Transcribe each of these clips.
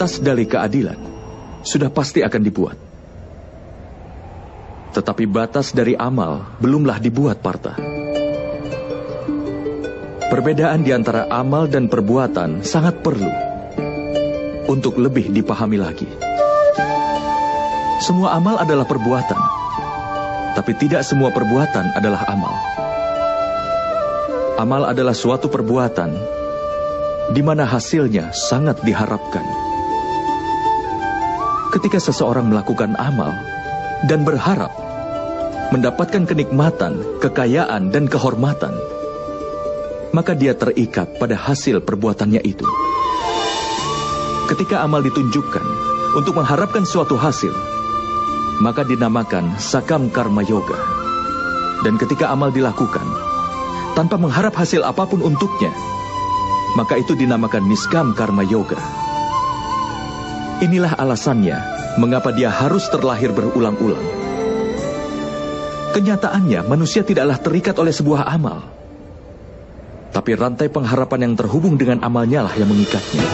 batas dari keadilan sudah pasti akan dibuat. Tetapi batas dari amal belumlah dibuat, Partha. Perbedaan di antara amal dan perbuatan sangat perlu untuk lebih dipahami lagi. Semua amal adalah perbuatan, tapi tidak semua perbuatan adalah amal. Amal adalah suatu perbuatan di mana hasilnya sangat diharapkan. Ketika seseorang melakukan amal dan berharap mendapatkan kenikmatan, kekayaan, dan kehormatan, maka dia terikat pada hasil perbuatannya itu. Ketika amal ditunjukkan untuk mengharapkan suatu hasil, maka dinamakan sakam karma yoga. Dan ketika amal dilakukan tanpa mengharap hasil apapun untuknya, maka itu dinamakan niskam karma yoga. Inilah alasannya mengapa dia harus terlahir berulang-ulang. Kenyataannya manusia tidaklah terikat oleh sebuah amal, tapi rantai pengharapan yang terhubung dengan amalnya lah yang mengikatnya.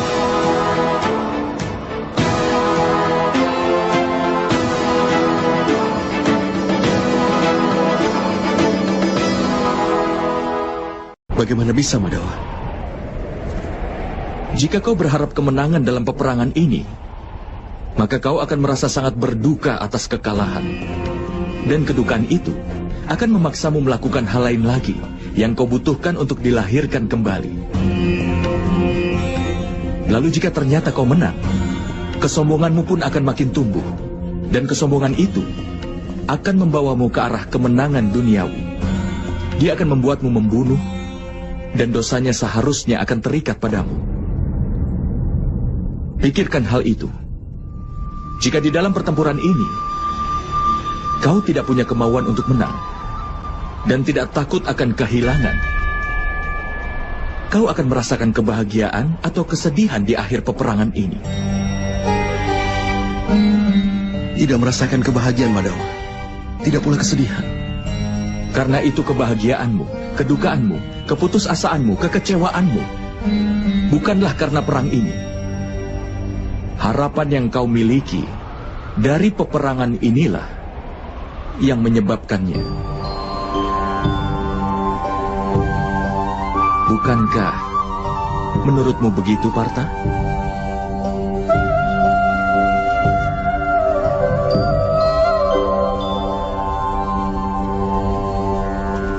Bagaimana bisa, Madhawa? Jika kau berharap kemenangan dalam peperangan ini, maka kau akan merasa sangat berduka atas kekalahan. Dan kedukaan itu akan memaksamu melakukan hal lain lagi yang kau butuhkan untuk dilahirkan kembali. Lalu jika ternyata kau menang, kesombonganmu pun akan makin tumbuh. Dan kesombongan itu akan membawamu ke arah kemenangan duniawi. Dia akan membuatmu membunuh, dan dosanya seharusnya akan terikat padamu. Pikirkan hal itu. Jika di dalam pertempuran ini kau tidak punya kemauan untuk menang dan tidak takut akan kehilangan, kau akan merasakan kebahagiaan atau kesedihan di akhir peperangan ini. Tidak merasakan kebahagiaan, Madhawa. Tidak pula kesedihan. Karena itu kebahagiaanmu, kedukaanmu, keputusasaanmu, kekecewaanmu bukanlah karena perang ini. Harapan yang kau miliki dari peperangan inilah yang menyebabkannya. Bukankah menurutmu begitu, Partha?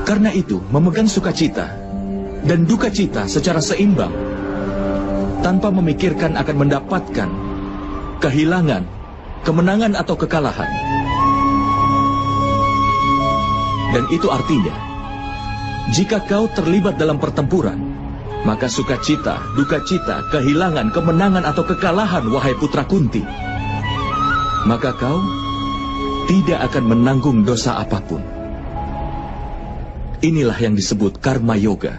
Karena itu, memegang sukacita dan duka cita secara seimbang, tanpa memikirkan akan mendapatkan kehilangan, kemenangan atau kekalahan. Dan itu artinya, jika kau terlibat dalam pertempuran, maka sukacita, duka cita, kehilangan, kemenangan atau kekalahan, wahai putra Kunti, maka kau tidak akan menanggung dosa apapun. Inilah yang disebut karma yoga.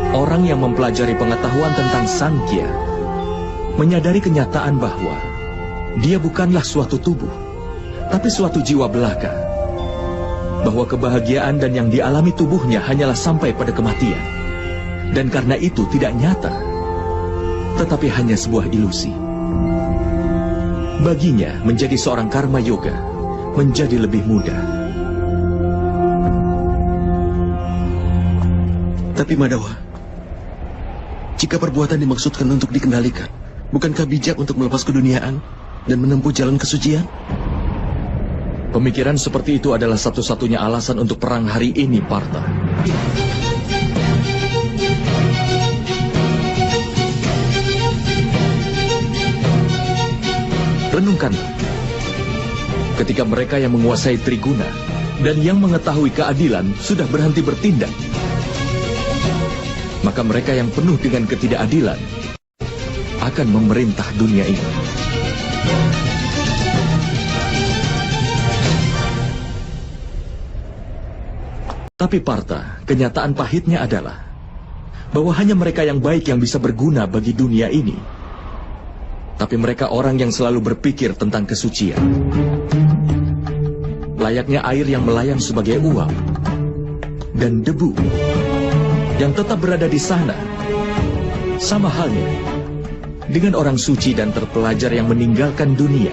Orang yang mempelajari pengetahuan tentang Sankhya menyadari kenyataan bahwa dia bukanlah suatu tubuh, tapi suatu jiwa belaka. Bahwa kebahagiaan dan yang dialami tubuhnya hanyalah sampai pada kematian. Dan karena itu tidak nyata, tetapi hanya sebuah ilusi. Baginya menjadi seorang karma yoga menjadi lebih mudah. Tapi Madhawa, jika perbuatan dimaksudkan untuk dikendalikan, bukankah bijak untuk melepas keduniaan dan menempuh jalan kesucian? Pemikiran seperti itu adalah satu-satunya alasan untuk perang hari ini, Partha. Renungkanlah. Ketika mereka yang menguasai Triguna dan yang mengetahui keadilan sudah berhenti bertindak, maka mereka yang penuh dengan ketidakadilan akan memerintah dunia ini. Tapi Partha, kenyataan pahitnya adalah bahwa hanya mereka yang baik yang bisa berguna bagi dunia ini. Tapi mereka orang yang selalu berpikir tentang kesucian. Layaknya air yang melayang sebagai uap dan debu yang tetap berada di sana. Sama halnya, dengan orang suci dan terpelajar yang meninggalkan dunia.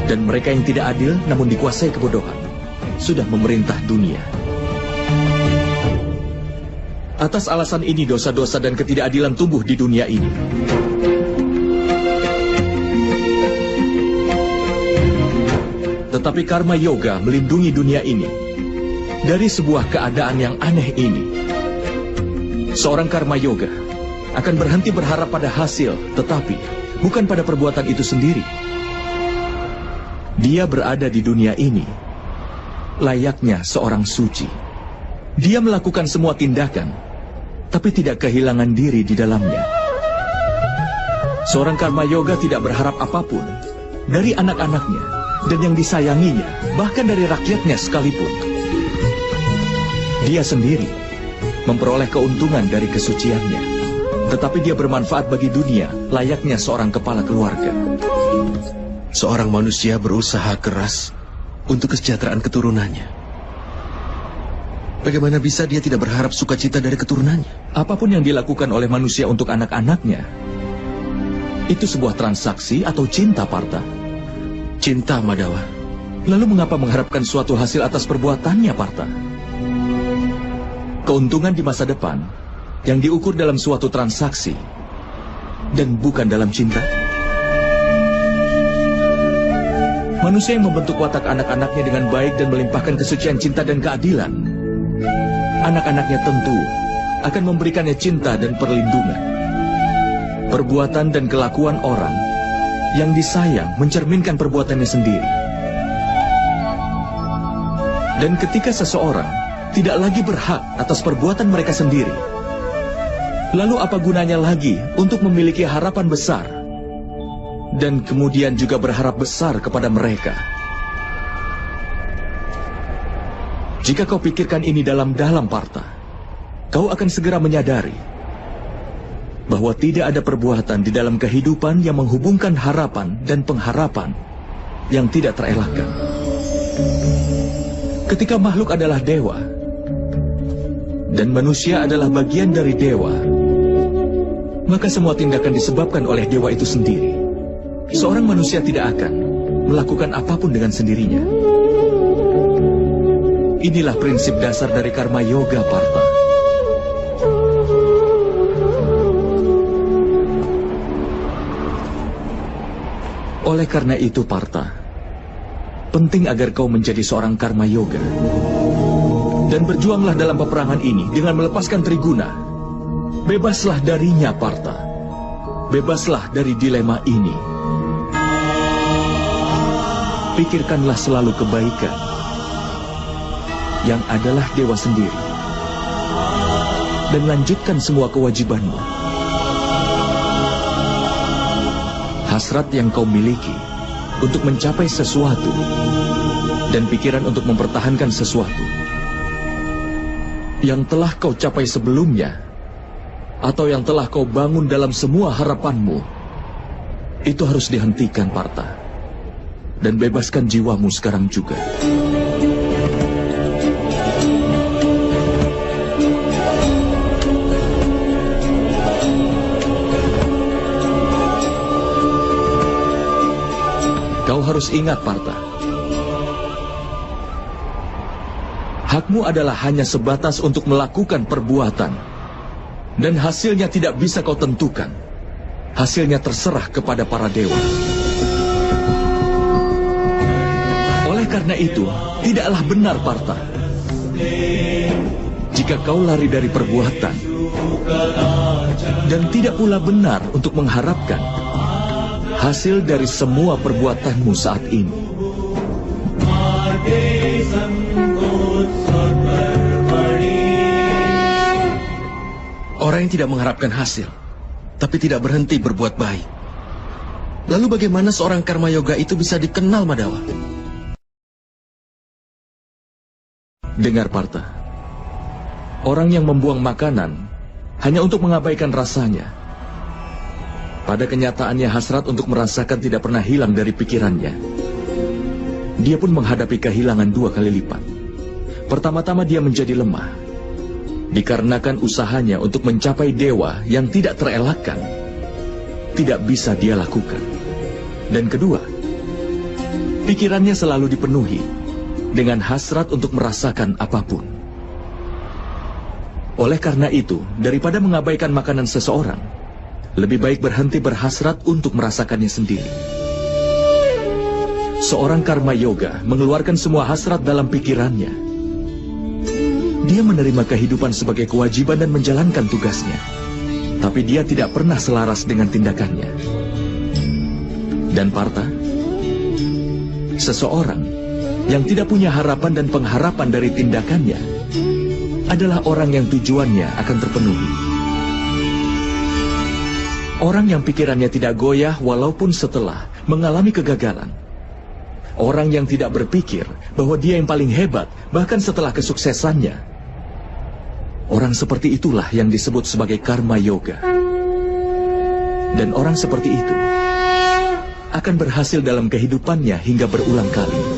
Dan mereka yang tidak adil namun dikuasai kebodohan sudah memerintah dunia. Atas alasan ini dosa-dosa dan ketidakadilan tumbuh di dunia ini. Tetapi karma yoga melindungi dunia ini dari sebuah keadaan yang aneh ini. Seorang karma yoga akan berhenti berharap pada hasil, tetapi bukan pada perbuatan itu sendiri. Dia berada di dunia ini layaknya seorang suci. Dia melakukan semua tindakan, tapi tidak kehilangan diri di dalamnya. Seorang karma yoga tidak berharap apapun dari anak-anaknya dan yang disayanginya, bahkan dari rakyatnya sekalipun. Dia sendiri memperoleh keuntungan dari kesuciannya, tetapi dia bermanfaat bagi dunia layaknya seorang kepala keluarga. Seorang manusia berusaha keras untuk kesejahteraan keturunannya. Bagaimana bisa dia tidak berharap sukacita dari keturunannya? Apapun yang dilakukan oleh manusia untuk anak-anaknya, itu sebuah transaksi atau cinta, Partha. Cinta, Madawa. Lalu mengapa mengharapkan suatu hasil atas perbuatannya, Partha? Keuntungan di masa depan yang diukur dalam suatu transaksi dan bukan dalam cinta. Manusia yang membentuk watak anak-anaknya dengan baik dan melimpahkan kesucian cinta dan keadilan, anak-anaknya tentu akan memberikannya cinta dan perlindungan. Perbuatan dan kelakuan orang yang disayang mencerminkan perbuatannya sendiri. Dan ketika seseorang tidak lagi berhak atas perbuatan mereka sendiri, lalu apa gunanya lagi untuk memiliki harapan besar dan kemudian juga berharap besar kepada mereka? Jika kau pikirkan ini dalam-dalam, Partha, kau akan segera menyadari bahwa tidak ada perbuatan di dalam kehidupan yang menghubungkan harapan dan pengharapan yang tidak terelakkan. Ketika makhluk adalah dewa dan manusia adalah bagian dari dewa, maka semua tindakan disebabkan oleh dewa itu sendiri. Seorang manusia tidak akan melakukan apapun dengan sendirinya. Inilah prinsip dasar dari karma yoga, Partha. Oleh karena itu, Partha, penting agar kau menjadi seorang karma yoga. Dan berjuanglah dalam peperangan ini dengan melepaskan Triguna. Bebaslah darinya, Partha. Bebaslah dari dilema ini. Pikirkanlah selalu kebaikan yang adalah dewa sendiri, dan lanjutkan semua kewajibanmu. Hasrat yang kau miliki untuk mencapai sesuatu dan pikiran untuk mempertahankan sesuatu yang telah kau capai sebelumnya atau yang telah kau bangun dalam semua harapanmu, itu harus dihentikan, Partha. Dan bebaskan jiwamu sekarang juga. Kau harus ingat, Partha, hakmu adalah hanya sebatas untuk melakukan perbuatan, dan hasilnya tidak bisa kau tentukan. Hasilnya terserah kepada para dewa. Karena itu, tidaklah benar, Partha, jika kau lari dari perbuatan, dan tidak pula benar untuk mengharapkan hasil dari semua perbuatanmu saat ini. Orang yang tidak mengharapkan hasil, tapi tidak berhenti berbuat baik. Lalu bagaimana seorang karma yoga itu bisa dikenal, Madawa? Dengar, Partha, orang yang membuang makanan hanya untuk mengabaikan rasanya, pada kenyataannya hasrat untuk merasakan tidak pernah hilang dari pikirannya. Dia pun menghadapi kehilangan 2 kali lipat. Pertama-tama dia menjadi lemah, dikarenakan usahanya untuk mencapai dewa yang tidak terelakkan. tidak bisa dia lakukan. Dan kedua, pikirannya selalu dipenuhi dengan hasrat untuk merasakan apapun. Oleh karena itu, daripada mengabaikan makanan seseorang, lebih baik berhenti berhasrat untuk merasakannya sendiri. Seorang karma yoga mengeluarkan semua hasrat dalam pikirannya. Dia menerima kehidupan sebagai kewajiban dan menjalankan tugasnya. Tapi dia tidak pernah selaras dengan tindakannya. Dan Partha, seseorang yang tidak punya harapan dan pengharapan dari tindakannya adalah orang yang tujuannya akan terpenuhi. Orang yang pikirannya tidak goyah walaupun setelah mengalami kegagalan. Orang yang tidak berpikir bahwa dia yang paling hebat bahkan setelah kesuksesannya. Orang seperti itulah yang disebut sebagai karma yoga. Dan orang seperti itu akan berhasil dalam kehidupannya hingga berulang kali.